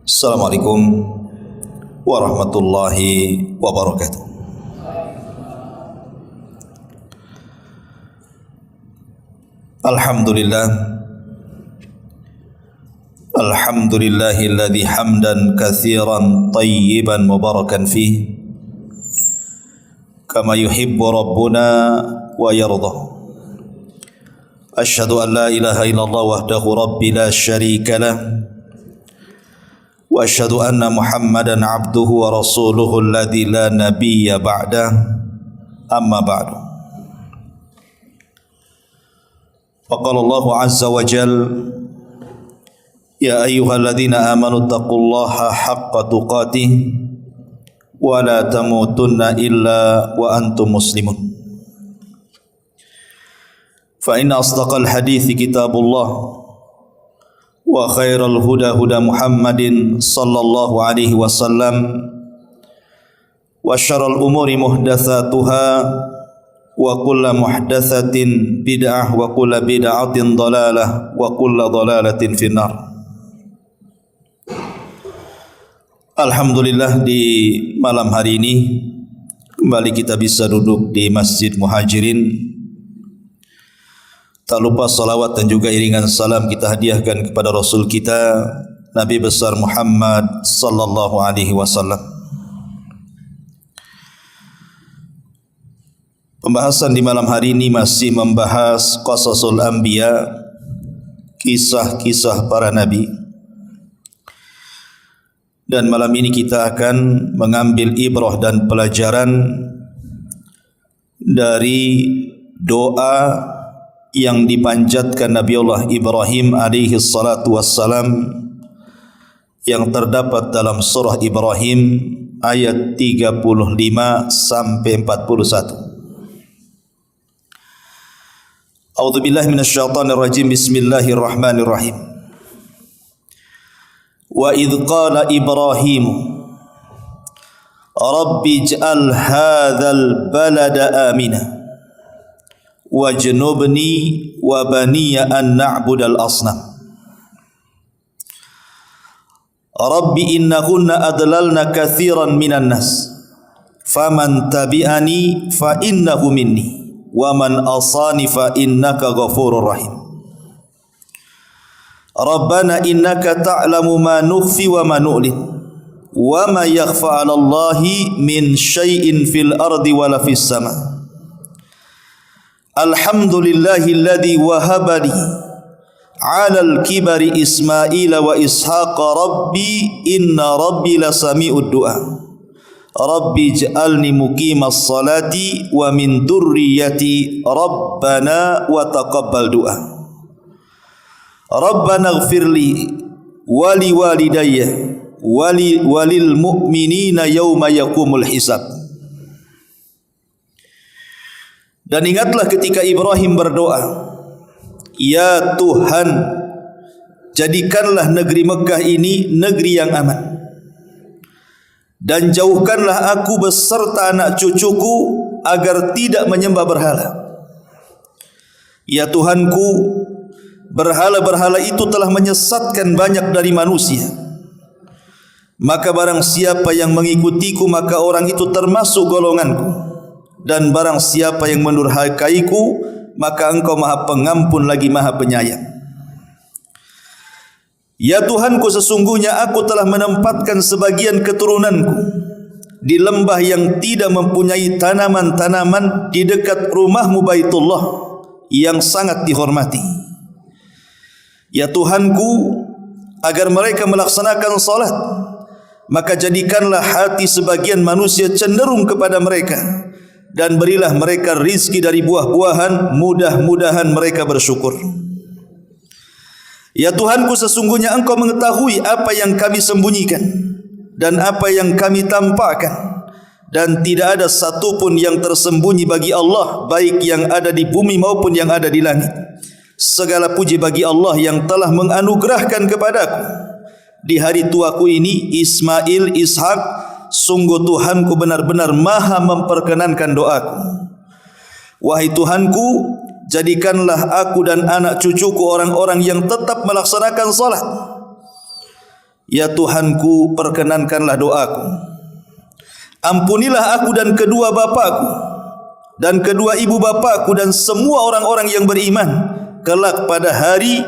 Assalamualaikum warahmatullahi wabarakatuh. Alhamdulillahilladzi hamdan katsiran tayyiban mubarakan fih kama yuhibbu rabbuna wa yarda. Asyhadu an la ilaha illallah wahdahu rabbi la syarika lah wa asyhadu anna Muhammadan abduhu wa rasuluhu alladzi la nabiyya ba'dah. Amma ba'du. Faqala Allahu azza wa jalla ya ayyuhalladzina amanu taqullaha haqqa tuqatih wa la tamutunna illa wa antum muslimun. Fa inna asdaqal hadithi kitabullah wa khairal huda huda Muhammadin sallallahu alaihi wasallam wa syarrul umuri muhdatsatuha wa kullu muhdatsatin bid'ah wa kullu bid'atin dhalalah wa kullu dhalalatin finnar. Alhamdulillah, di malam hari ini kembali kita bisa duduk di Masjid Muhajirin. Tak lupa salawat dan juga iringan salam kita hadiahkan kepada Rasul kita Nabi besar Muhammad sallallahu alaihi wasallam. Pembahasan di malam hari ini masih membahas qasasul anbiya, kisah-kisah para nabi. Dan malam ini kita akan mengambil ibrah dan pelajaran dari doa yang dipanjatkan Nabi Allah Ibrahim alaihi salatu wassalam yang terdapat dalam surah Ibrahim ayat 35 sampai 41. A'udzubillahi minasyaitonir rajim. Bismillahirrahmanirrahim. Wa idh qala Ibrahim Rabbi ij'al hadzal balada amina wajnubni wa baniya an na'budal asnam. Rabbi innahunna adlalna katsiran minan nas faman tabi'ani fa innahu minni wa man asani fa innaka ghafurur rahim. Rabbana innaka ta'lamu ma nukhfi wa ma nu'lin wa ma yakhfa 'ala Allahi min syai'in fil ardi wa la fis sama'. Alhamdulillahilladzi wahabali 'alal kibari Ismaila wa Ishaqa rabbi inna rabbi lasami'ud du'a. Rabbi ij'alni muqimas salati wa min dzurriyyati rabbana wa taqabbal du'a. Rabbana ighfirli wa liwalidayya walil mu'minina yauma yaqumul hisab. Dan ingatlah ketika Ibrahim berdoa, ya Tuhan, jadikanlah negeri Mekah ini negeri yang aman, dan jauhkanlah aku beserta anak cucuku agar tidak menyembah berhala. Ya Tuhanku, berhala-berhala itu telah menyesatkan banyak dari manusia. Maka barang siapa yang mengikutiku, maka orang itu termasuk golonganku. Dan barang siapa yang mendurhakaiku, maka engkau maha pengampun lagi maha penyayang. Ya Tuhanku, sesungguhnya aku telah menempatkan sebagian keturunanku di lembah yang tidak mempunyai tanaman-tanaman di dekat rumahmu Baitullah yang sangat dihormati. Ya Tuhanku, agar mereka melaksanakan salat, maka jadikanlah hati sebagian manusia cenderung kepada mereka, dan berilah mereka rizki dari buah-buahan, mudah-mudahan mereka bersyukur. Ya Tuhanku, sesungguhnya engkau mengetahui apa yang kami sembunyikan dan apa yang kami tampakkan, dan tidak ada satupun yang tersembunyi bagi Allah, baik yang ada di bumi maupun yang ada di langit. Segala puji bagi Allah yang telah menganugerahkan kepadaku di hari tuaku ini Ismail, Ishak. Sungguh Tuhanku benar-benar maha memperkenankan doaku. Wahai Tuhanku, jadikanlah aku dan anak cucuku orang-orang yang tetap melaksanakan salat, Ya Tuhanku, perkenankanlah doaku. Ampunilah aku dan kedua bapakku dan kedua ibu bapakku dan semua orang-orang yang beriman kelak pada hari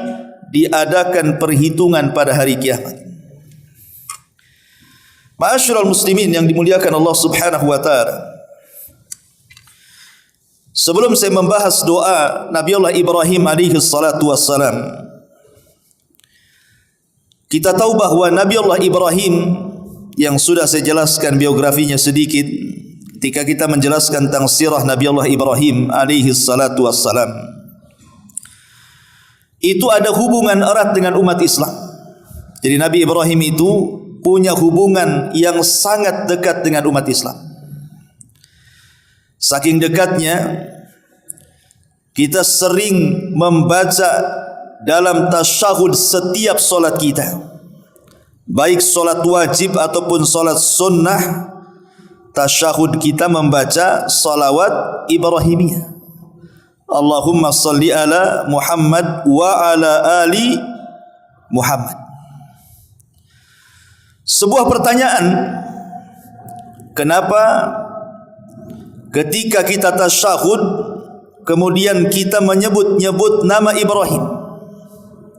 diadakan perhitungan pada hari kiamat. Ma'asyiral muslimin yang dimuliakan Allah Subhanahu wa taala. Sebelum saya membahas doa Nabiullah Ibrahim alaihi salatu wassalam, kita tahu bahawa Nabiullah Ibrahim yang sudah saya jelaskan biografinya sedikit ketika kita menjelaskan tentang sirah Nabiullah Ibrahim alaihi salatu wassalam, itu ada hubungan erat dengan umat Islam. Jadi Nabi Ibrahim itu punya hubungan yang sangat dekat dengan umat Islam. Saking dekatnya kita sering membaca dalam tasyahud setiap solat kita, baik solat wajib ataupun solat sunnah. Tasyahud kita membaca salawat Ibrahimiyah. Allahumma salli ala Muhammad wa ala ali Muhammad. Sebuah pertanyaan, kenapa ketika kita tasyahud kemudian kita menyebut-nyebut nama Ibrahim?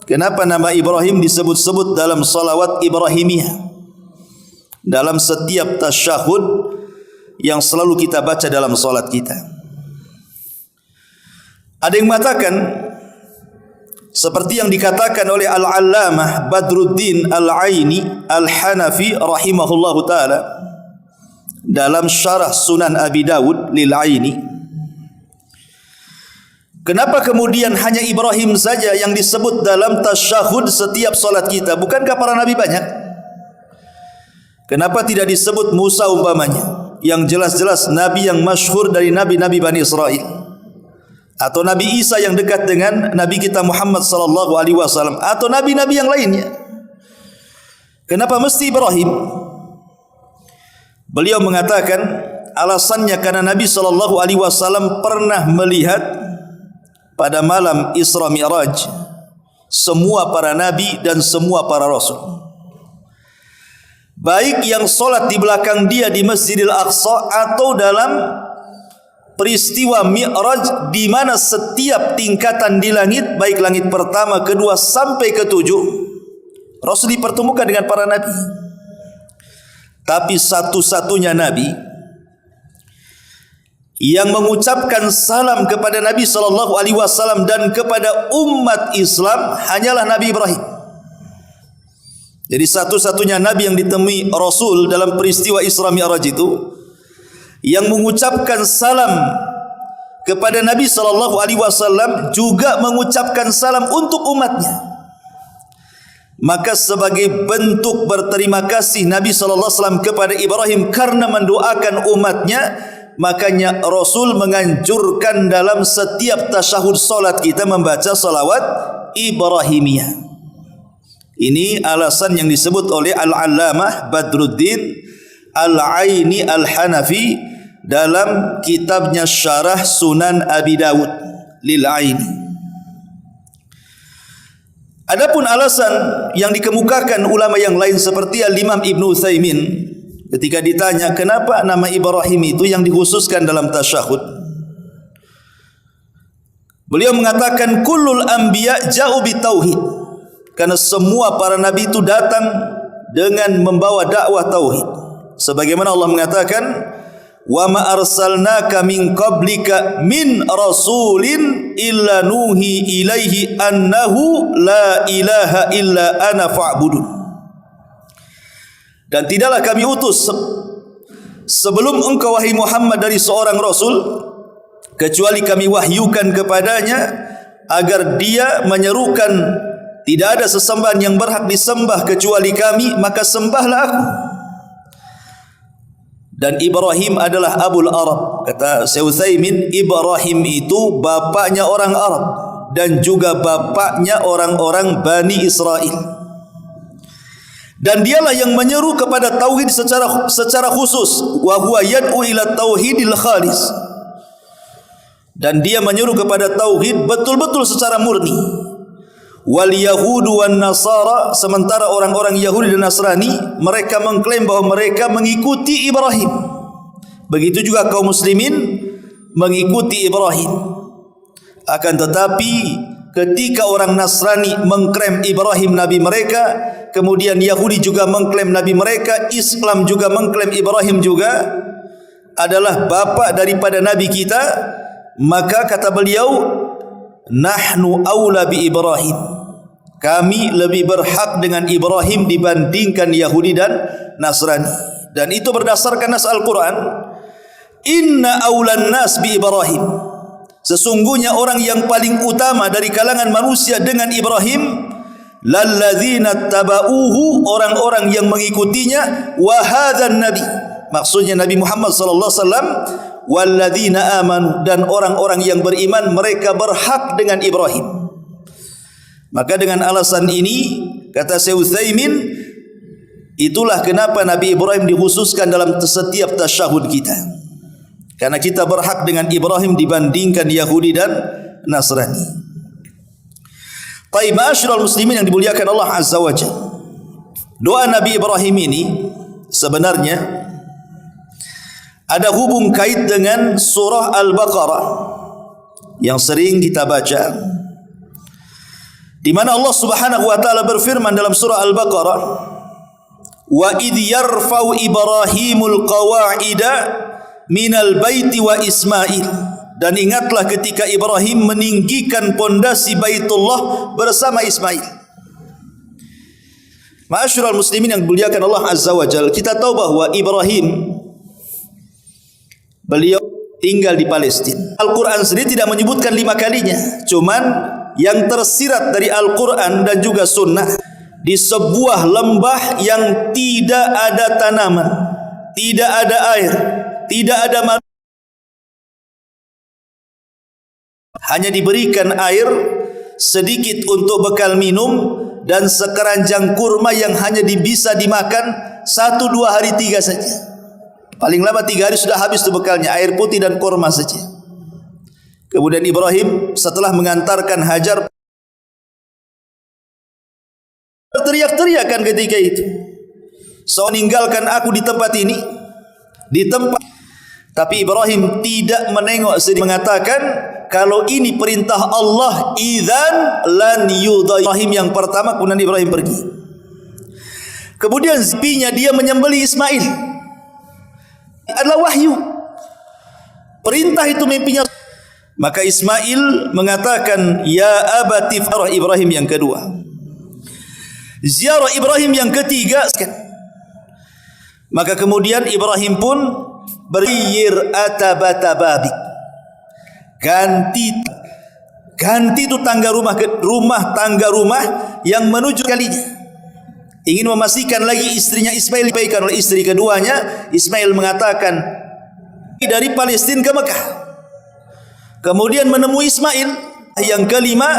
Kenapa nama Ibrahim disebut-sebut dalam salawat Ibrahimiyah, dalam setiap tasyahud yang selalu kita baca dalam salat kita? Ada yang mengatakan seperti yang dikatakan oleh Al-Allamah Badruddin Al-Aini Al-Hanafi rahimahullahu ta'ala dalam syarah Sunan Abi Dawud lil Aini. Kenapa kemudian hanya Ibrahim saja yang disebut dalam tasyahud setiap salat kita? Bukankah para nabi banyak? Kenapa tidak disebut Musa umpamanya, yang jelas-jelas nabi yang masyhur dari nabi-nabi Bani Israel? Atau Nabi Isa yang dekat dengan Nabi kita Muhammad sallallahu alaihi wasallam, atau nabi-nabi yang lainnya? Kenapa mesti Ibrahim? Beliau mengatakan alasannya karena Nabi sallallahu alaihi wasallam pernah melihat pada malam Isra Mi'raj semua para nabi dan semua para rasul, baik yang solat di belakang dia di Masjidil Aqsa atau dalam peristiwa Mi'raj di mana setiap tingkatan di langit, baik langit pertama, kedua sampai ketujuh, Rasul dipertemukan dengan para nabi. Tapi satu-satunya nabi yang mengucapkan salam kepada Nabi sallallahu alaihi wasallam dan kepada umat Islam hanyalah Nabi Ibrahim. Jadi satu-satunya nabi yang ditemui Rasul dalam peristiwa Isra Mi'raj itu yang mengucapkan salam kepada Nabi sallallahu alaihi wasallam juga mengucapkan salam untuk umatnya. Maka sebagai bentuk berterima kasih Nabi sallallahu alaihi wasallam kepada Ibrahim karena mendoakan umatnya, makanya Rasul menganjurkan dalam setiap tasyahud salat kita membaca salawat Ibrahimiyah. Ini alasan yang disebut oleh Al-Allamah Badruddin Al-Aini Al-Hanafi dalam kitabnya Syarah Sunan Abi Dawud lil Aini. Adapun alasan yang dikemukakan ulama yang lain seperti Al-Imam Ibn Utsaimin ketika ditanya kenapa nama Ibrahim itu yang dikhususkan dalam tasyahud, beliau mengatakan kullul anbiya ja'u bitauhid, karena semua para nabi itu datang dengan membawa dakwah tauhid. Sebagaimana Allah mengatakan, wa ma arsalnaka min qablika min rasulin illa nuhi ilaihi annahu la ilaha illa ana fa'budun. Dan tidaklah kami utus sebelum engkau wahai Muhammad dari seorang rasul kecuali kami wahyukan kepadanya agar dia menyerukan tidak ada sesembahan yang berhak disembah kecuali kami, maka sembahlah aku. Dan Ibrahim adalah Abul Arab. Kata Syekh Utsaimin, Ibrahim itu bapaknya orang Arab dan juga bapaknya orang-orang Bani Israel. Dan dialah yang menyeru kepada tauhid secara khusus, wa huwa yad'u ila tauhidil khalis. Dan dia menyeru kepada tauhid betul-betul secara murni. wal yahudu wan nasara, sementara orang-orang Yahudi dan Nasrani mereka mengklaim bahawa mereka mengikuti Ibrahim. Begitu juga kaum muslimin mengikuti Ibrahim. Akan tetapi ketika orang Nasrani mengklaim Ibrahim nabi mereka, kemudian Yahudi juga mengklaim nabi mereka, Islam juga mengklaim Ibrahim juga adalah bapa daripada nabi kita, maka kata beliau, nahnu aula bi Ibrahim, kami lebih berhak dengan Ibrahim dibandingkan Yahudi dan Nasrani. Dan itu berdasarkan nas Al-Quran, inna aulan nas bi Ibrahim, sesungguhnya orang yang paling utama dari kalangan manusia dengan Ibrahim, lalladzina tabauhu, orang-orang yang mengikutinya, wa hadzan nabi, maksudnya Nabi Muhammad sallallahu alaihi wasallam, walladzina amanu, dan orang-orang yang beriman mereka berhak dengan Ibrahim. Maka dengan alasan ini, kata Syekh Utsaimin, itulah kenapa Nabi Ibrahim dikhususkan dalam setiap tasyahud kita, karena kita berhak dengan Ibrahim dibandingkan Yahudi dan Nasrani. Taib, ma'asyiral muslimin yang dimuliakan Allah Azza wa Jalla, doa Nabi Ibrahim ini sebenarnya ada hubung kait dengan surah Al-Baqarah yang sering kita baca, di mana Allah Subhanahu wa taala berfirman dalam surah Al-Baqarah, wa idh yarfa'u Ibrahimul qawa'ida minal baiti wa Ismail, dan ingatlah ketika Ibrahim meninggikan pondasi Baitullah bersama Ismail. Ma'asyiral muslimin yang dimuliakan Allah Azza wa Jalla, kita tahu bahwa Ibrahim beliau tinggal di Palestina. Al-Quran sendiri tidak menyebutkan 5 kalinya, cuman yang tersirat dari Al-Quran dan juga sunnah, di sebuah lembah yang tidak ada tanaman, tidak ada air, tidak ada manusia, hanya diberikan air sedikit untuk bekal minum dan sekeranjang kurma yang hanya bisa dimakan 1, 2 hari, 3 saja. Paling lama 3 hari sudah habis itu bekalnya, air putih dan kurma saja. Kemudian Ibrahim setelah mengantarkan Hajar, teriak-teriakan ketika itu, "So meninggalkan aku di tempat ini, di tempat." Tapi Ibrahim tidak menengok sedikit, mengatakan, kalau ini perintah Allah, idzan lan yudai. Ibrahim yang pertama, kemudian Ibrahim pergi. Kemudian zipinya dia menyembelih Ismail. Adalah wahyu. Perintah itu mimpinya. Maka Ismail mengatakan, ya abati, ziarah Ibrahim yang kedua. Ziarah Ibrahim yang ketiga. Maka kemudian Ibrahim pun beryir atabata babik, ganti itu rumah tangga yang menuju kalinya. Ingin memastikan lagi istrinya Ismail dibaikan oleh istri keduanya. Ismail mengatakan, dari Palestina ke Mekah. Kemudian menemui Ismail yang kelima,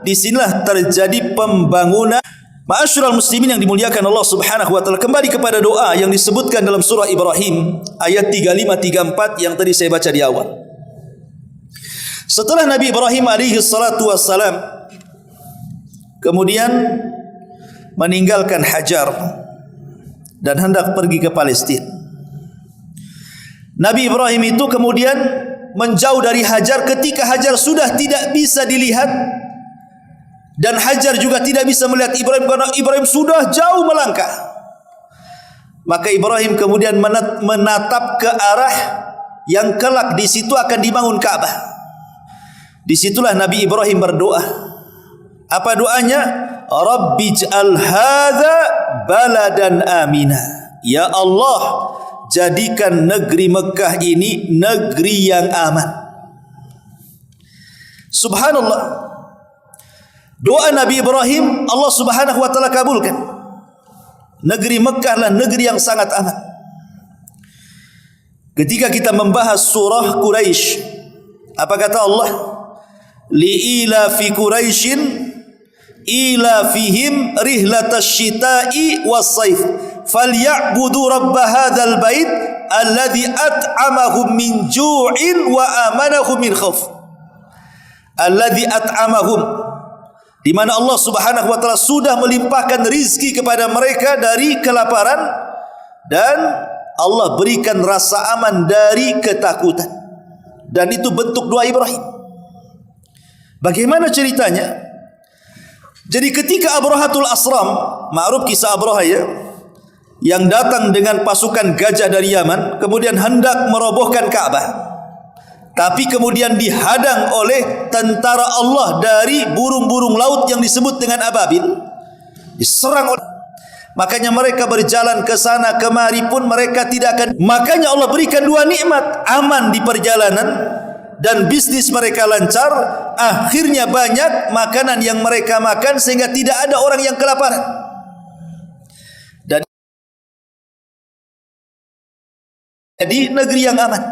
disinilah terjadi pembangunan. Ma'asyiral muslimin yang dimuliakan Allah Subhanahu wa taala, kembali kepada doa yang disebutkan dalam surah Ibrahim ayat 35-34 yang tadi saya baca di awal. Setelah Nabi Ibrahim alaihi salatu wassalam kemudian meninggalkan Hajar dan hendak pergi ke Palestina, Nabi Ibrahim itu kemudian menjauh dari Hajar ketika Hajar sudah tidak bisa dilihat, dan Hajar juga tidak bisa melihat Ibrahim karena Ibrahim sudah jauh melangkah. Maka Ibrahim kemudian menatap ke arah yang kelak di situ akan dibangun Ka'bah. Disitulah Nabi Ibrahim berdoa. Apa doanya? Rabbij'al hadza baladan amina. Ya Allah, jadikan negeri Mekah ini negeri yang aman. Subhanallah. Doa Nabi Ibrahim Allah Subhanahu wa taala kabulkan. Negeri Mekah adalah negeri yang sangat aman. Ketika kita membahas surah Quraisy, apa kata Allah? Li'ila fi Quraisyin ila fihim rihlatash shita'i was-saif falyabudu rabb hadzal bait alladzi at'amahum min ju'in wa amanahum min khauf. Alladzi at'amahum, di mana Allah Subhanahu wa taala sudah melimpahkan rizki kepada mereka dari kelaparan, dan Allah berikan rasa aman dari ketakutan. Dan itu bentuk doa Ibrahim. Bagaimana ceritanya? Jadi ketika Abrahatul Asram, ma'ruf kisah Abraha ya, yang datang dengan pasukan gajah dari Yaman, kemudian hendak merobohkan Ka'bah, tapi kemudian dihadang oleh tentara Allah dari burung-burung laut yang disebut dengan ababil, diserang oleh. Makanya mereka berjalan ke sana kemari pun mereka tidak akan. Makanya Allah berikan dua nikmat, aman di perjalanan dan bisnis mereka lancar. Akhirnya banyak makanan yang mereka makan sehingga tidak ada orang yang kelaparan. Dan jadi negeri yang aman.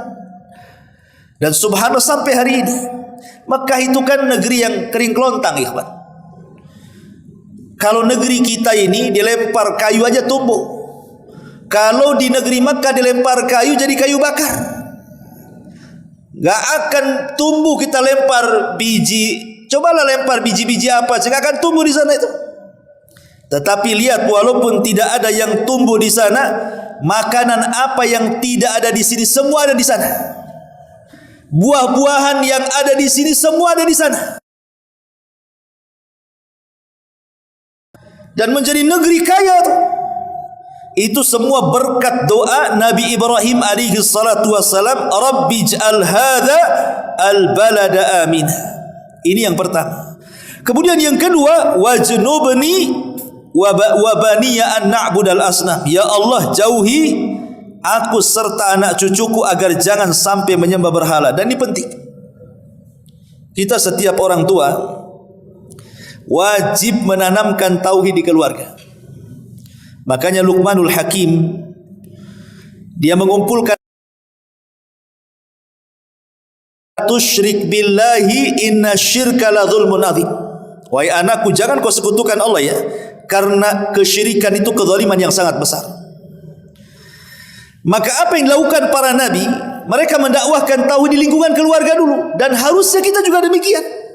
Dan subhanallah sampai hari ini Mekah itu kan negeri yang kering kelontang, ikhwan. Kalau negeri kita ini dilempar kayu aja tumbuh. Kalau di negeri Mekah dilempar kayu jadi kayu bakar. Gak akan tumbuh. Kita lempar biji, cobalah lempar biji-biji apa, gak akan tumbuh di sana itu. Tetapi lihat, walaupun tidak ada yang tumbuh di sana, makanan apa yang tidak ada di sini semua ada di sana. Buah-buahan yang ada di sini semua ada di sana. Dan menjadi negeri kaya itu. Itu semua berkat doa Nabi Ibrahim alaihi salatu wassalam, Rabbi ij'al hadha al-balada amina. Ini yang pertama. Kemudian yang kedua, wajnubni wa baniya an na'budal asnam. Ya Allah, jauhi aku serta anak cucuku agar jangan sampai menyembah berhala. Dan ini penting. Kita setiap orang tua wajib menanamkan tauhid di keluarga. Makanya Luqmanul Hakim dia mengumpulkan, tusyrik billahi inna syirka la dzulmun adzim. Wahai anakku, jangan kau sekutukan Allah ya, karena kesyirikan itu kezaliman yang sangat besar. Maka apa yang dilakukan para nabi? Mereka mendakwahkan tauhid di lingkungan keluarga dulu, dan harusnya kita juga demikian.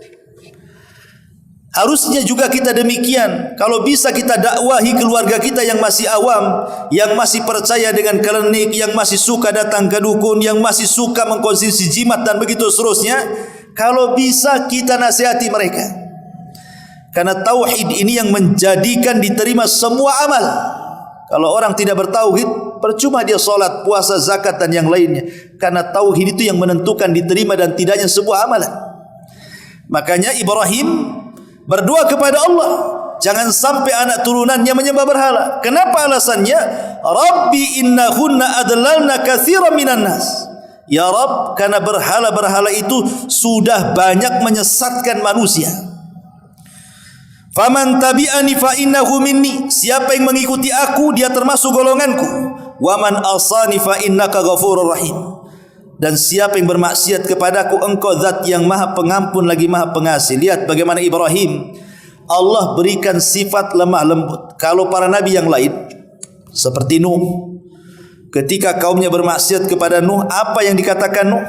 Harusnya juga kita demikian. Kalau bisa kita dakwahi keluarga kita yang masih awam, yang masih percaya dengan klinik, yang masih suka datang ke dukun, yang masih suka mengkonsumsi jimat dan begitu seterusnya. Kalau bisa kita nasihati mereka. Karena tauhid ini yang menjadikan diterima semua amal. Kalau orang tidak bertauhid, percuma dia salat, puasa, zakat dan yang lainnya. Karena tauhid itu yang menentukan diterima dan tidaknya sebuah amalan. Makanya Ibrahim berdoa kepada Allah, jangan sampai anak turunannya menyembah berhala. Kenapa alasannya? Rabbi innahunna adlalna katsiran minan nas. Ya Rabb, karena berhala-berhala itu sudah banyak menyesatkan manusia. Faman tabi'ani fa innahu minni. Siapa yang mengikuti aku, dia termasuk golonganku. Wa man asani fa innaka ghafurur rahim. Dan siapa yang bermaksiat kepadaku, engkau zat yang maha pengampun lagi maha pengasih. Lihat bagaimana Ibrahim, Allah berikan sifat lemah lembut. Kalau para nabi yang lain seperti Nuh, ketika kaumnya bermaksiat kepada Nuh, apa yang dikatakan Nuh?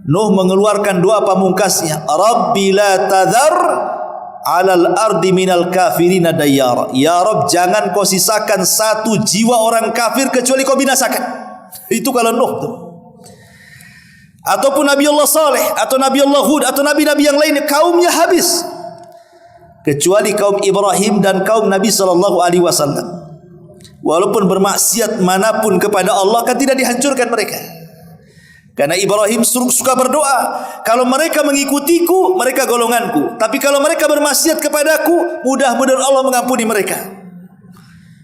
Nuh mengeluarkan doa pamungkasnya, Rabbi la tadhar alal ardi minal kafirina dayyara. Ya Rabb, jangan kau sisakan satu jiwa orang kafir kecuali kau binasakan. Itu kalau Nuh tuh. Ataupun Nabi Allah Saleh, atau Nabi Allah Hud, atau nabi-nabi yang lainnya, kaumnya habis. Kecuali kaum Ibrahim dan kaum Nabi SAW. Walaupun bermaksiat manapun kepada Allah, kan tidak dihancurkan mereka. Karena Ibrahim suka berdoa, kalau mereka mengikutiku, mereka golonganku. Tapi kalau mereka bermaksiat kepadaku, mudah-mudahan Allah mengampuni mereka.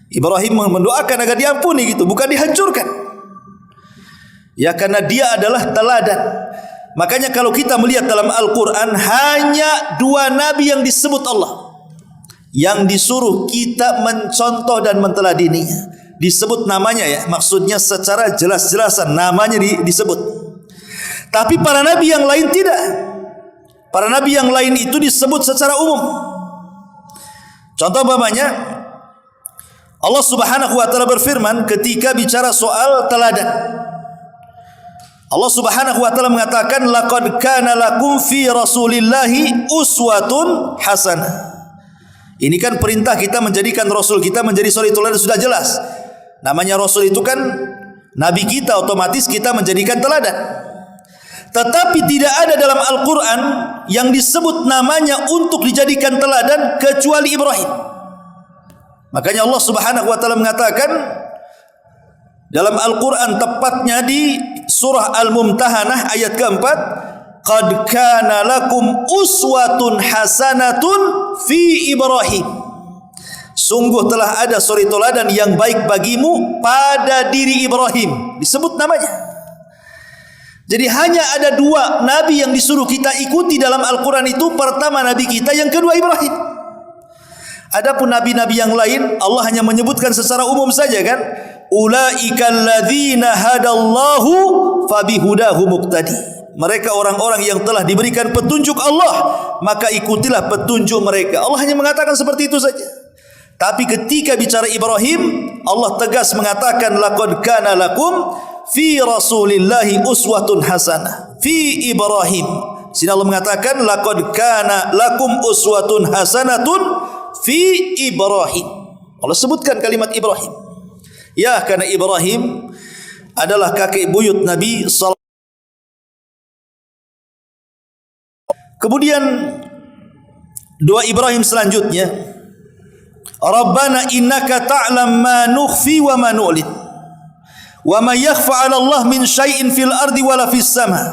Ibrahim mendoakan agar diampuni gitu, bukan dihancurkan. Ya, karena dia adalah teladan. Makanya kalau kita melihat dalam Al-Quran, hanya dua nabi yang disebut Allah, yang disuruh kita mencontoh dan menteladininya. Disebut namanya ya, maksudnya secara jelas-jelasan namanya disebut. Tapi para nabi yang lain tidak. Para nabi yang lain itu disebut secara umum. Contoh umpamanya, Allah Subhanahu wa taala berfirman ketika bicara soal teladan. Allah Subhanahu wa taala mengatakan laqad kana lakum fi Rasulillahi uswatun hasanah. Ini kan perintah kita menjadikan Rasul kita menjadi suri teladan, sudah jelas. Namanya Rasul itu kan Nabi kita, otomatis kita menjadikan teladan. Tetapi tidak ada dalam Al-Quran yang disebut namanya untuk dijadikan teladan kecuali Ibrahim. Makanya Allah Subhanahu wa taala mengatakan dalam Al-Quran, tepatnya di surah Al-Mumtahanah ayat keempat, qad kana lakum uswatun hasanatun fi Ibrahim. Sungguh telah ada suri teladan yang baik bagimu pada diri Ibrahim. Disebut namanya. Jadi hanya ada dua nabi yang disuruh kita ikuti dalam Al-Quran itu. Pertama nabi kita, yang kedua Ibrahim. Adapun nabi-nabi yang lain Allah hanya menyebutkan secara umum saja kan. Ulaikal ladzina hadallahu fabihudahu muqtadi. Mereka orang-orang yang telah diberikan petunjuk Allah, maka ikutilah petunjuk mereka. Allah hanya mengatakan seperti itu saja. Tapi ketika bicara Ibrahim, Allah tegas mengatakan laqad kana lakum fi Rasulillahi uswatun hasanah fi Ibrahim. Sini Allah mengatakan laqad kana lakum uswatun hasanatun fi Ibrahim. Allah sebutkan kalimat Ibrahim. Ya, karena Ibrahim adalah kakek buyut Nabi sallallahu. Kemudian doa Ibrahim selanjutnya, Rabbana innaka ta'lam ma nukhfi wa ma nu'lin wa ma yakhfa 'ala Allah min syai'in fil ardi wala fis sama.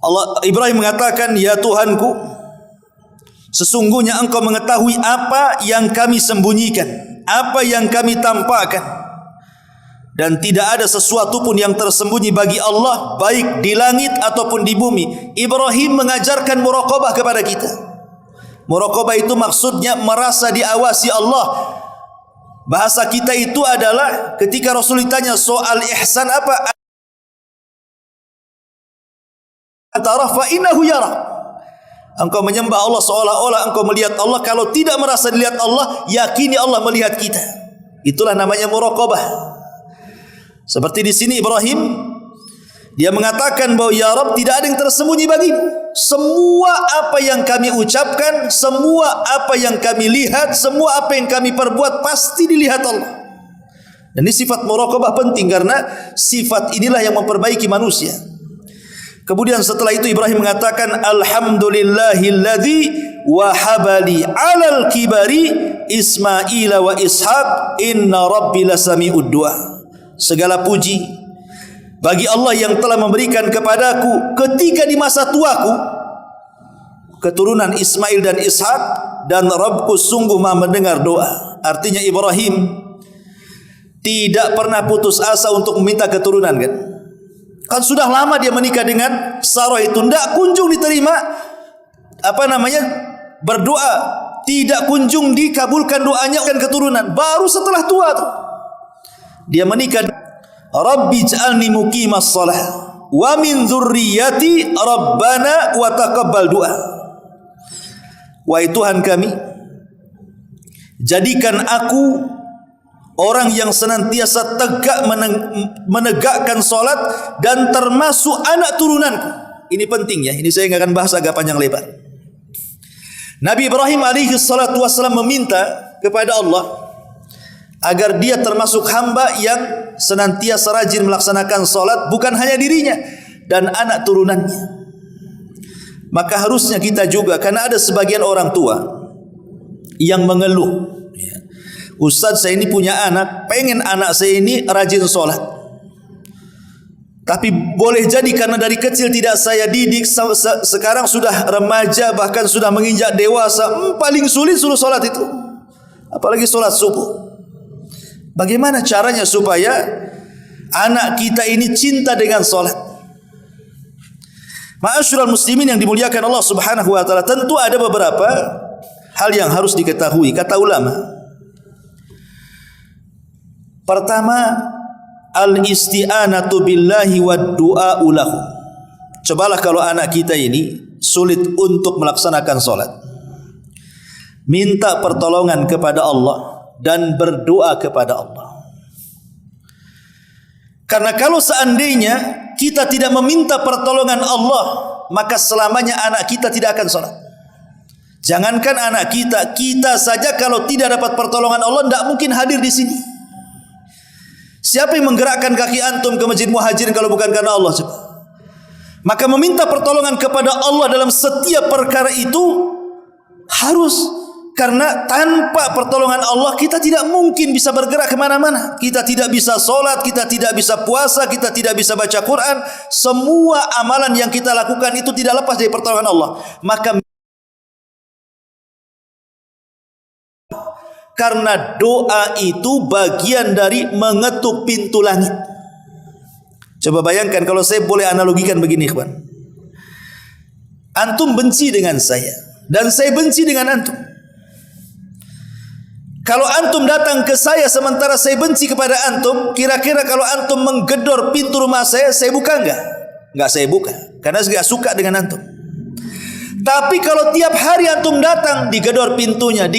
Allah Ibrahim mengatakan, ya Tuhanku, sesungguhnya Engkau mengetahui apa yang kami sembunyikan, apa yang kami tampakkan, dan tidak ada sesuatu pun yang tersembunyi bagi Allah, baik di langit ataupun di bumi. Ibrahim mengajarkan muraqabah kepada kita. Muraqabah itu maksudnya merasa diawasi Allah. Bahasa kita itu adalah ketika Rasul ditanya soal ihsan apa? Antara fa innahu yara. Engkau menyembah Allah seolah-olah engkau melihat Allah. Kalau tidak merasa dilihat Allah, yakini Allah melihat kita. Itulah namanya muraqabah. Seperti di sini Ibrahim, dia mengatakan bahwa ya Rabb, tidak ada yang tersembunyi bagimu. Semua apa yang kami ucapkan, semua apa yang kami lihat, semua apa yang kami perbuat pasti dilihat Allah. Dan ini sifat muraqabah penting karena sifat inilah yang memperbaiki manusia. Kemudian setelah itu Ibrahim mengatakan alhamdulillahilladzi wahabali 'alal kibari Ismaila wa Ishaq inna rabbi lasami'ud du'a. Segala puji bagi Allah yang telah memberikan kepadaku ketika di masa tuaku keturunan Ismail dan Ishak, dan Rabbku sungguh maha mendengar doa. Artinya Ibrahim tidak pernah putus asa untuk meminta keturunan kan. Kan sudah lama dia menikah dengan Sarah itu, tidak kunjung diterima berdoa, tidak kunjung dikabulkan doanya dan keturunan. Baru setelah tua tuh dia menikah. Rabbi ij'alni muqimas shalah wa min dzurriyyati rabbana wa taqabbal du'a. Wahai Tuhan kami, jadikan aku orang yang senantiasa tegak menegakkan salat dan termasuk anak turunanku. Ini penting ya, ini saya enggak akan bahas agak panjang lebar. Nabi Ibrahim alaihi salatu wasallam meminta kepada Allah agar dia termasuk hamba yang senantiasa rajin melaksanakan salat, bukan hanya dirinya dan anak turunannya. Maka harusnya kita juga, karena ada sebagian orang tua yang mengeluh, Ustaz, saya ini punya anak, pengen anak saya ini rajin salat, tapi boleh jadi karena dari kecil tidak saya didik, sekarang sudah remaja bahkan sudah menginjak dewasa, paling sulit suruh salat itu, apalagi salat subuh. Bagaimana caranya supaya anak kita ini cinta dengan salat? Ma'asyiral muslimin yang dimuliakan Allah Subhanahu wa taala, tentu ada beberapa hal yang harus diketahui kata ulama. Pertama, al-isti'anatu billahi wad du'a'u lahu. Cobalah kalau anak kita ini sulit untuk melaksanakan salat, minta pertolongan kepada Allah dan berdoa kepada Allah. Karena kalau seandainya kita tidak meminta pertolongan Allah, maka selamanya anak kita tidak akan sholat. Jangankan anak kita, kita saja kalau tidak dapat pertolongan Allah tidak mungkin hadir di sini. Siapa yang menggerakkan kaki antum ke Masjid Muhajirin kalau bukan karena Allah? Coba. Maka meminta pertolongan kepada Allah dalam setiap perkara itu harus, karena tanpa pertolongan Allah kita tidak mungkin bisa bergerak kemana-mana. Kita tidak bisa solat, kita tidak bisa puasa, kita tidak bisa baca Quran. Semua amalan yang kita lakukan itu tidak lepas dari pertolongan Allah. Maka karena doa itu bagian dari mengetuk pintu langit. Coba bayangkan kalau saya boleh analogikan begini, ikhwan. Antum benci dengan saya dan saya benci dengan antum. Kalau antum datang ke saya sementara saya benci kepada antum, kira-kira kalau antum menggedor pintu rumah saya buka enggak? Enggak saya buka, karena saya enggak suka dengan antum. Tapi kalau tiap hari antum datang, digedor pintunya,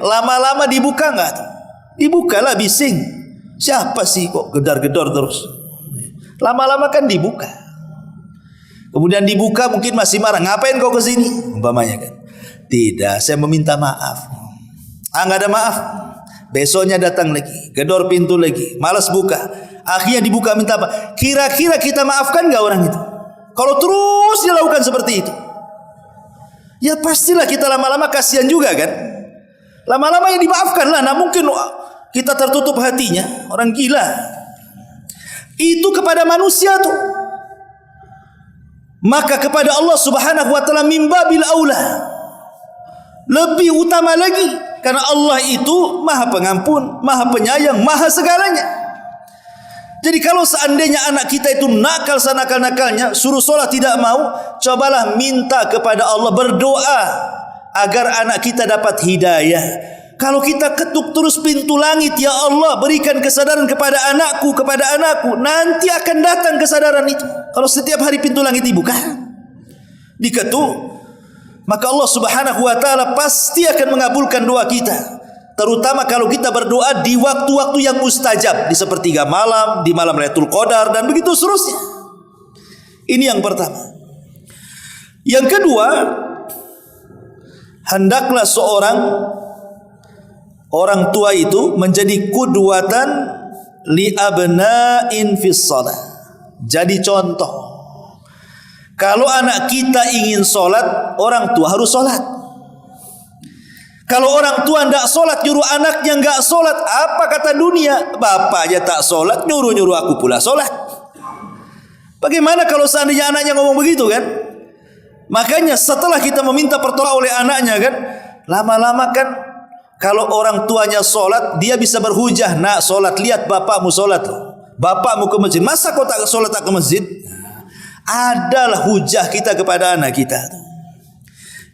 lama-lama dibuka enggak? Dibukalah, bising. Siapa sih kok gedor-gedor terus? Lama-lama kan dibuka. Kemudian dibuka mungkin masih marah. Ngapain kau ke sini? Umpamanya kan. Tidak, saya meminta maaf. Enggak ada maaf. Besoknya datang lagi, gedor pintu lagi, malas buka. Akhirnya dibuka, minta apa? Kira-kira kita maafkan enggak orang itu? Kalau terus dia lakukan seperti itu, ya pastilah kita lama-lama kasihan juga kan. Lama-lama yang dimaafkan lah. Nah mungkin kita tertutup hatinya. Orang gila. Itu kepada manusia tuh. Maka kepada Allah subhanahu wa ta'ala mimbabil aula, lebih utama lagi. Karena Allah itu maha pengampun, maha penyayang, maha segalanya. Jadi kalau seandainya anak kita itu nakal senakal-nakalnya, suruh sholat tidak mau, cobalah minta kepada Allah, berdoa agar anak kita dapat hidayah. Kalau kita ketuk terus pintu langit, ya Allah berikan kesadaran kepada anakku, nanti akan datang kesadaran itu. Kalau setiap hari pintu langit dibuka, diketuk, maka Allah subhanahu wa ta'ala pasti akan mengabulkan doa kita. Terutama kalau kita berdoa di waktu-waktu yang mustajab, di sepertiga malam, di malam Lailatul Qadar, dan begitu seterusnya. Ini yang pertama. Yang kedua, hendaklah seorang orang tua itu menjadi qudwatan li abna'in fis shalah. Jadi contoh. Kalau anak kita ingin sholat, orang tua harus sholat. Kalau orang tua tidak sholat, nyuruh anaknya enggak sholat, apa kata dunia? Bapak aja tak sholat, nyuruh-nyuruh aku pula sholat. Bagaimana kalau seandainya anaknya ngomong begitu kan? Makanya setelah kita meminta pertolongan oleh anaknya kan, lama-lama kan kalau orang tuanya sholat, dia bisa berhujah. Nak sholat, lihat bapakmu sholat. Bapakmu ke masjid, masa kau tak sholat tak ke masjid? Adalah hujah kita kepada anak kita.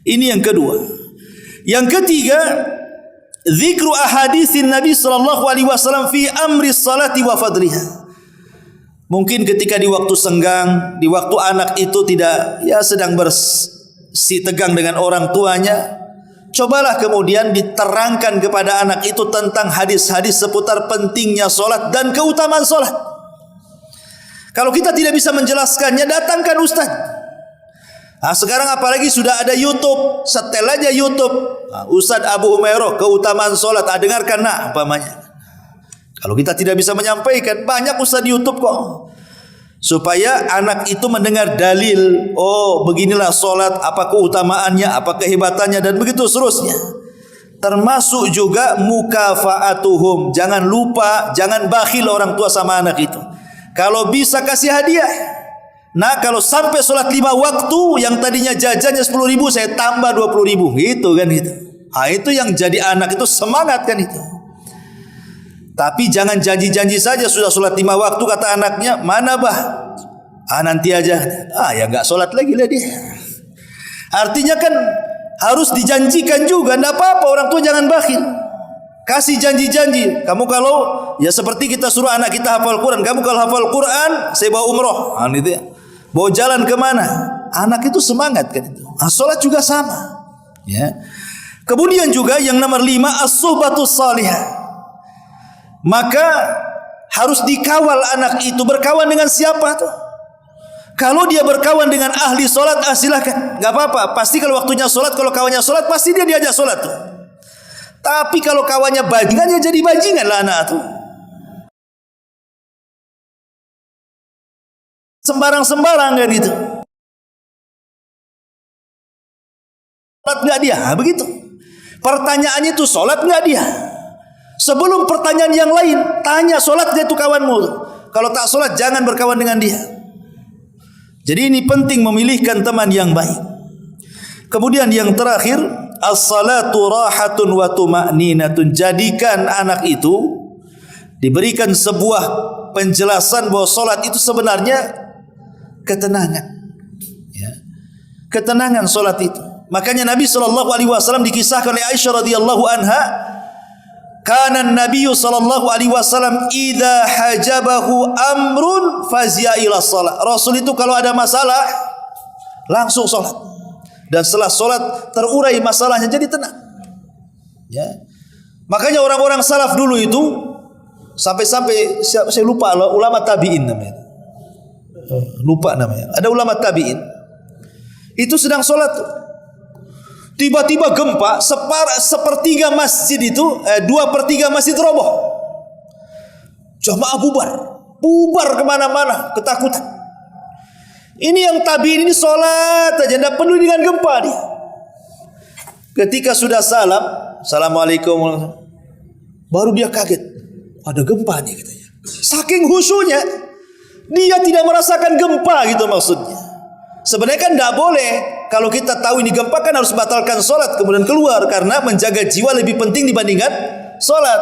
Ini yang kedua. Yang ketiga, zikru ahaditsin Nabi sallallahu alaihi wasallam fi amri salati wa fadliha. Mungkin ketika di waktu senggang, di waktu anak itu tidak sedang bersitegang dengan orang tuanya, cobalah kemudian diterangkan kepada anak itu tentang hadis-hadis seputar pentingnya solat dan keutamaan solat. Kalau kita tidak bisa menjelaskannya, datangkan ustaz. Nah, sekarang apalagi sudah ada YouTube, setel aja YouTube. Nah, Ustaz Abu Umairah, keutamaan solat, dengarkan nak, umpamanya. Kalau kita tidak bisa menyampaikan, banyak ustaz di YouTube kok. Supaya anak itu mendengar dalil, oh beginilah solat, apa keutamaannya, apa kehebatannya, dan begitu seterusnya. Termasuk juga mukafaatuhum. Jangan lupa, jangan bakhil orang tua sama anak itu. Kalau bisa kasih hadiah. Nah kalau sampai sholat 5 waktu, yang tadinya jajannya 10.000, saya tambah 20.000, gitu kan itu. Nah, itu yang jadi anak itu semangat kan itu. Tapi jangan janji-janji saja sudah sholat 5 waktu, kata anaknya, mana bah? Nanti aja. Ya nggak sholat lagi lah dia. Artinya kan harus dijanjikan juga. Nggak apa-apa, orang tua jangan bakhil. Kasih janji-janji. Kamu kalau seperti kita suruh anak kita hafal Quran, kamu kalau hafal Quran, saya bawa umroh. Gitu ya. Bawa jalan kemana? Anak itu semangat kan itu. Sholat juga sama. Ya. Kemudian juga yang nomor 5, as-suhbatus salihah. Maka harus dikawal anak itu. Berkawan dengan siapa tuh? Kalau dia berkawan dengan ahli solat, silakan, nggak apa-apa. Pasti kalau waktunya solat, kalau kawannya solat, pasti dia diajak solat tuh. Tapi kalau kawannya bajingan, ya jadi bajingan lah anak tuh. Sembarang-sembarang kan gitu. Solat nggak dia? Begitu. Pertanyaannya itu solat nggak dia? Sebelum pertanyaan yang lain, tanya solat nggak itu kawanmu? Kalau tak solat, jangan berkawan dengan dia. Jadi ini penting memilihkan teman yang baik. Kemudian yang terakhir, as-salatu rahatun wa tuma'ninatun. Jadikan anak itu diberikan sebuah penjelasan bahwa solat itu sebenarnya ketenangan. Ya. Ketenangan solat itu. Makanya Nabi SAW dikisahkan oleh Aisyah radhiyallahu anha, kana Nabi SAW idza hajabahu amrun fazia ila salat. Rasul itu kalau ada masalah langsung salat. Dan setelah salat terurai masalahnya, jadi tenang. Ya. Makanya orang-orang salaf dulu itu sampai-sampai saya lupa ulama tabi'in namanya. Lupa namanya. Ada ulama tabi'in. Itu sedang salat, tiba-tiba gempa, sepertiga masjid itu, 2/3 masjid roboh. Jamaah bubar kemana-mana, ketakutan. Ini yang tabi'in ini sholat aja, tidak peduli dengan gempa dia. Ketika sudah salam, assalamualaikum, baru dia kaget, ada gempa nih katanya. Saking khusyuknya, dia tidak merasakan gempa gitu maksudnya. Sebenarnya kan tidak boleh. Kalau kita tahu ini gempa kan harus batalkan solat kemudian keluar, karena menjaga jiwa lebih penting dibandingkan solat.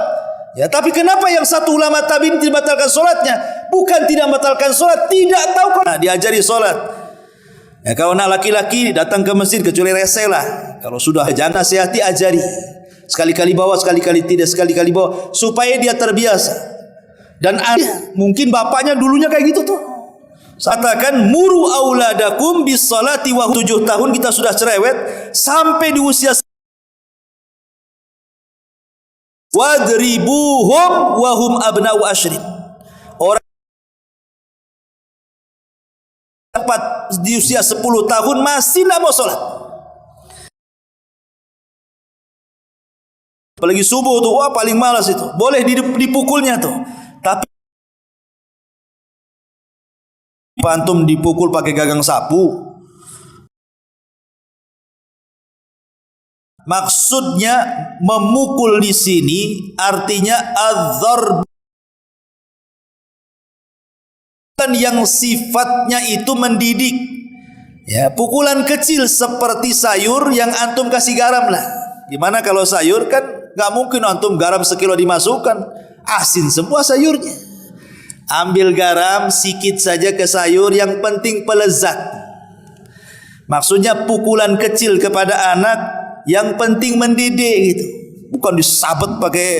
Ya, tapi kenapa yang satu ulama tabi'in dibatalkan solatnya? Bukan tidak batalkan solat, tidak tahu kalau diajari solat. Ya, kalau anak laki-laki datang ke masjid kecuali rese lah. Kalau sudah jangan nasihati, ajari. Sekali-kali bawa, sekali-kali tidak, sekali-kali bawa, supaya dia terbiasa. Dan mungkin bapaknya dulunya kayak gitu tuh. Katakan muru auladakum bis salati wa 7 tahun kita sudah cerewet sampai di usia wadribuhum wa hum abna'u asyrin. Orang di usia 10 tahun masih tidak mau sholat. Apalagi subuh tuh, wah paling malas itu. Boleh dipukulnya tuh. Tapi antum dipukul pakai gagang sapu. Maksudnya memukul di sini artinya adzarb yang sifatnya itu mendidik. Ya, pukulan kecil seperti sayur yang antum kasih garam lah. Gimana kalau sayur kan nggak mungkin antum garam sekilo dimasukkan, asin semua sayurnya. Ambil garam sikit saja ke sayur, yang penting pelezat. Maksudnya pukulan kecil kepada anak, yang penting mendidik gitu. Bukan disabet pakai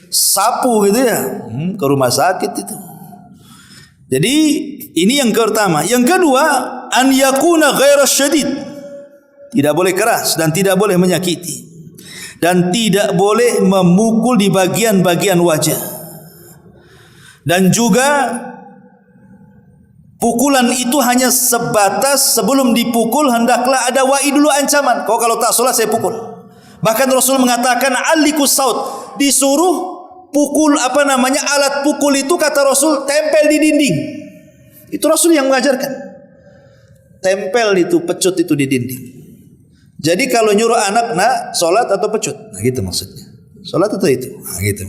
sapu gitu ya. Ke rumah sakit itu. Jadi ini yang pertama. Yang kedua, an yakuna ghaira syadid. Tidak boleh keras dan tidak boleh menyakiti. Dan tidak boleh memukul di bagian-bagian wajah. Dan juga pukulan itu hanya sebatas sebelum dipukul hendaklah ada wa'i dulu, ancaman. Kalau tak sholat saya pukul. Bahkan Rasul mengatakan alikus saut, disuruh pukul alat pukul itu kata Rasul tempel di dinding. Itu Rasul yang mengajarkan. Tempel itu pecut itu di dinding. Jadi kalau nyuruh anak sholat atau pecut, gitu maksudnya. Sholat atau itu, gitu.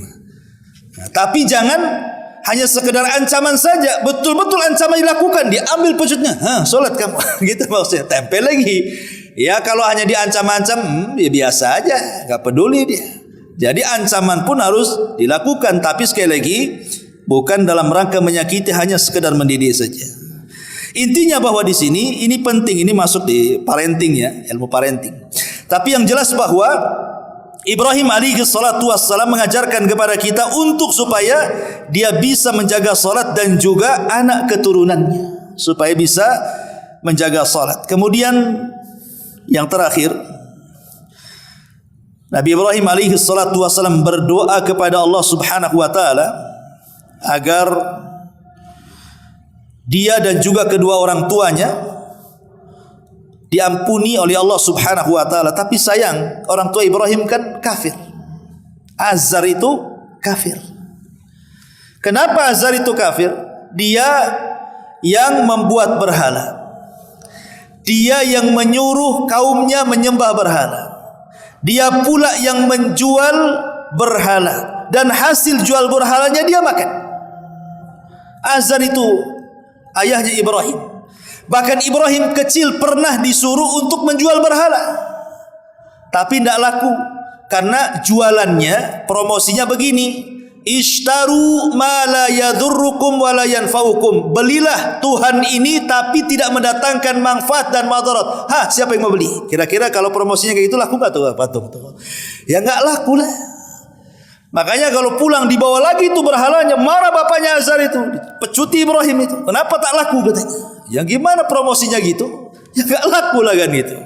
Tapi jangan hanya sekedar ancaman saja, betul-betul ancaman dilakukan, diambil pecutnya, sholat kamu, gitu maksudnya, tempel lagi. Ya kalau hanya diancam-ancam, ya biasa aja, nggak peduli dia. Jadi ancaman pun harus dilakukan, tapi sekali lagi bukan dalam rangka menyakiti, hanya sekedar mendidik saja. Intinya bahwa di sini ini penting, ini masuk di parenting ya, ilmu parenting. Tapi yang jelas bahwa Ibrahim alaihi salatu wassalam mengajarkan kepada kita untuk supaya dia bisa menjaga salat dan juga anak keturunannya supaya bisa menjaga salat. Kemudian yang terakhir, Nabi Ibrahim alaihi salatu wassalam berdoa kepada Allah Subhanahu wa taala agar dia dan juga kedua orang tuanya diampuni oleh Allah Subhanahu wa taala. Tapi sayang, orang tua Ibrahim kan kafir. Azar itu kafir. Kenapa Azar itu kafir? Dia yang membuat berhala. Dia yang menyuruh kaumnya menyembah berhala. Dia pula yang menjual berhala, dan hasil jual berhalanya dia makan. Azar itu ayahnya Ibrahim. Bahkan Ibrahim kecil pernah disuruh untuk menjual berhala, tapi tidak laku karena jualannya, promosinya begini: Ishtaru ma la yadurrukum wa la yanfa'ukum. Belilah Tuhan ini tapi tidak mendatangkan manfaat dan madarat. Siapa yang mau beli? Kira-kira kalau promosinya kayak gitu laku enggak tuh patung? Ya enggak laku lah. Makanya kalau pulang dibawa lagi itu berhalanya, marah bapaknya Azar itu, pecuti Ibrahim itu. Kenapa tak laku katanya? Ya gimana promosinya gitu? Ya enggak laku lah kan gitu.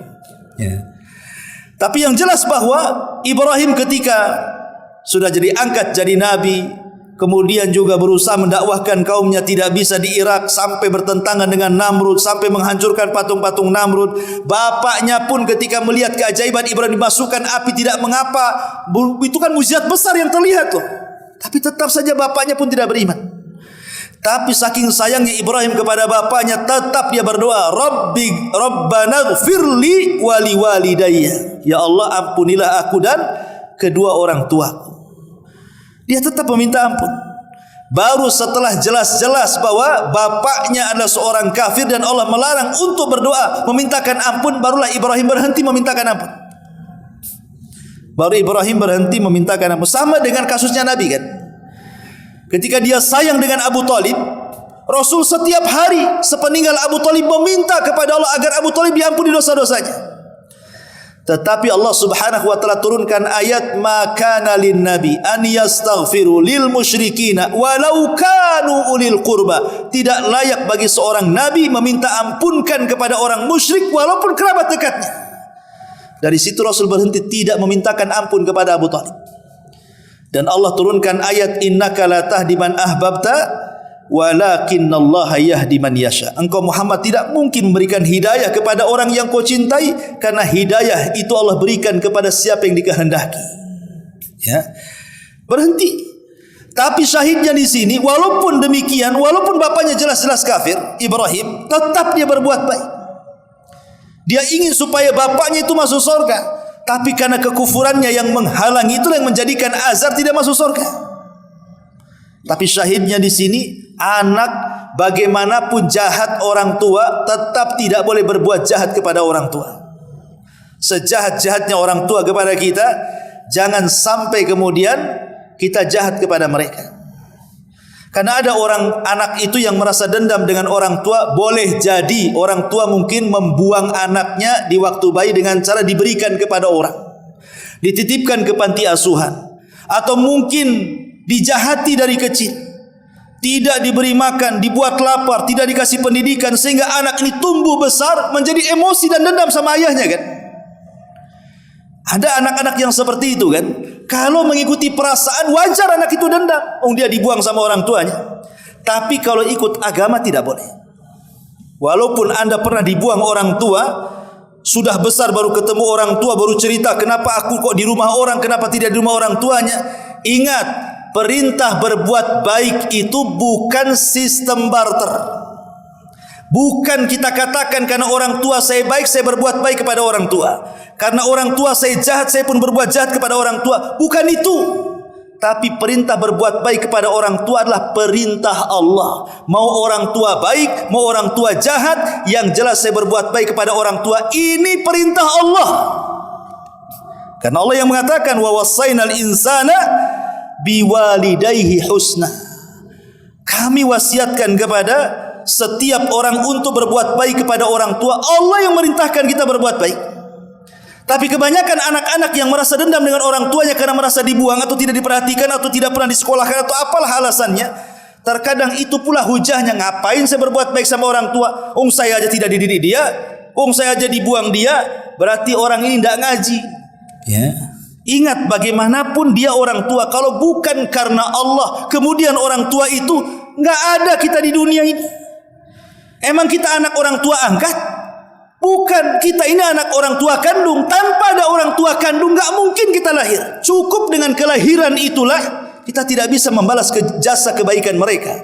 Ya. Tapi yang jelas bahwa Ibrahim ketika sudah jadi angkat jadi nabi, kemudian juga berusaha mendakwahkan kaumnya, tidak bisa di Irak, sampai bertentangan dengan Namrud, sampai menghancurkan patung-patung Namrud. Bapaknya pun ketika melihat keajaiban Ibrahim dimasukkan api tidak mengapa, itu kan mukjizat besar yang terlihat loh. Tapi tetap saja bapaknya pun tidak beriman. Tapi saking sayangnya Ibrahim kepada bapaknya, tetap dia berdoa, Rabbana gfirli wali walidayya. Ya Allah, ampunilah aku dan kedua orang tuaku. Dia tetap meminta ampun. Baru setelah jelas-jelas bahwa bapaknya adalah seorang kafir dan Allah melarang untuk berdoa memintakan ampun, barulah Ibrahim berhenti memintakan ampun. Baru Ibrahim berhenti memintakan ampun. Sama dengan kasusnya Nabi kan. Ketika dia sayang dengan Abu Talib, Rasul setiap hari sepeninggal Abu Talib meminta kepada Allah agar Abu Talib diampuni dosa-dosanya. Tetapi Allah Subhanahu wa taala turunkan ayat, ma kana lin nabi an yastaghfiru lil musyrikina walau kanu ulil qurba. Tidak layak bagi seorang nabi meminta ampunkan kepada orang musyrik walaupun kerabat dekatnya. Dari situ Rasul berhenti tidak memintakan ampun kepada Abu Talib. Dan Allah turunkan ayat, innaka la tahdi man ahbabta walakinnallaha yahdi man yasha. Engkau Muhammad tidak mungkin memberikan hidayah kepada orang yang kau cintai, karena hidayah itu Allah berikan kepada siapa yang dikehendaki. Ya. Berhenti. Tapi syahidnya di sini, walaupun demikian, walaupun bapaknya jelas-jelas kafir, Ibrahim tetap dia berbuat baik. Dia ingin supaya bapaknya itu masuk surga, tapi karena kekufurannya yang menghalangi, itulah yang menjadikan Azar tidak masuk surga. Tapi syahidnya di sini, anak bagaimanapun jahat orang tua tetap tidak boleh berbuat jahat kepada orang tua. Sejahat-jahatnya orang tua kepada kita, jangan sampai kemudian kita jahat kepada mereka. Karena ada orang anak itu yang merasa dendam dengan orang tua. Boleh jadi orang tua mungkin membuang anaknya di waktu bayi dengan cara diberikan kepada orang, dititipkan ke panti asuhan, atau mungkin dijahati dari kecil, tidak diberi makan, dibuat lapar, tidak dikasih pendidikan, sehingga anak ini tumbuh besar menjadi emosi dan dendam sama ayahnya kan. Ada anak-anak yang seperti itu kan. Kalau mengikuti perasaan, wajar anak itu dendam. Dia dibuang sama orang tuanya. Tapi kalau ikut agama tidak boleh. Walaupun Anda pernah dibuang orang tua, sudah besar baru ketemu orang tua, baru cerita, kenapa aku kok di rumah orang, kenapa tidak di rumah orang tuanya. Ingat, perintah berbuat baik itu bukan sistem barter. Bukan kita katakan karena orang tua saya baik, saya berbuat baik kepada orang tua. Karena orang tua saya jahat, saya pun berbuat jahat kepada orang tua. Bukan itu. Tapi perintah berbuat baik kepada orang tua adalah perintah Allah. Mau orang tua baik, mau orang tua jahat, yang jelas saya berbuat baik kepada orang tua. Ini perintah Allah. Karena Allah yang mengatakan, wa wassaynal insana biwalidayhi husna. Kami wasiatkan kepada setiap orang untuk berbuat baik kepada orang tua. Allah yang merintahkan kita berbuat baik. Tapi kebanyakan anak-anak yang merasa dendam dengan orang tuanya karena merasa dibuang atau tidak diperhatikan atau tidak pernah disekolahkan atau apalah alasannya, terkadang itu pula hujahnya, ngapain saya berbuat baik sama orang tua? Saya aja tidak dididik dia, saya aja dibuang dia, berarti orang ini tidak ngaji. Ya. Ingat bagaimanapun dia orang tua, kalau bukan karena Allah, kemudian orang tua itu enggak ada kita di dunia ini. Emang kita anak orang tua angkat? Bukan, kita ini anak orang tua kandung. Tanpa ada orang tua kandung enggak mungkin kita lahir. Cukup dengan kelahiran itulah kita tidak bisa membalas jasa kebaikan mereka.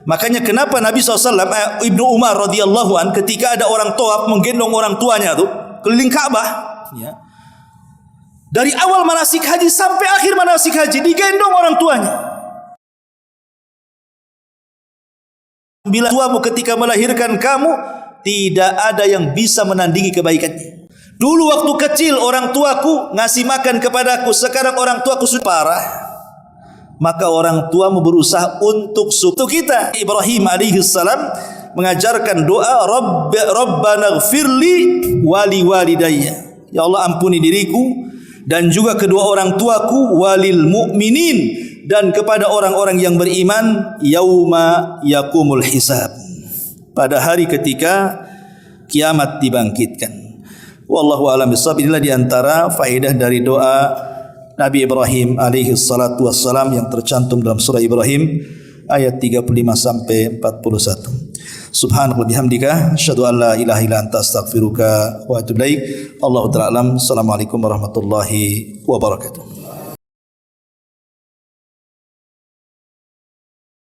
Makanya kenapa Nabi SAW, Ibnu Umar radhiyallahu an, ketika ada orang tawaf menggendong orang tuanya tuh keliling Ka'bah, ya. Dari awal manasik haji sampai akhir manasik haji digendong orang tuanya. Bila tuamu ketika melahirkan kamu, tidak ada yang bisa menandingi kebaikannya. Dulu waktu kecil orang tuaku ngasih makan kepadaku, sekarang orang tuaku sudah parah. Maka orang tuamu berusaha untuk kita. Ibrahim alaihissalam mengajarkan doa, Rabbana ghfirli wali walidayya. Ya Allah, ampuni diriku dan juga kedua orang tuaku, walil mu'minin, dan kepada orang-orang yang beriman, yauma yakumul hisab, pada hari ketika kiamat dibangkitkan. Wallahu a'lam bishawab. Inilah diantara faedah dari doa Nabi Ibrahim alaihi salatu wassalam yang tercantum dalam surah Ibrahim ayat 35 sampai 41. Subhanallah bihamdika asyhadu an la ilaha illa anta astaghfiruka wa atubu ilaik. Allahu ta'ala alam. Assalamualaikum warahmatullahi wabarakatuh.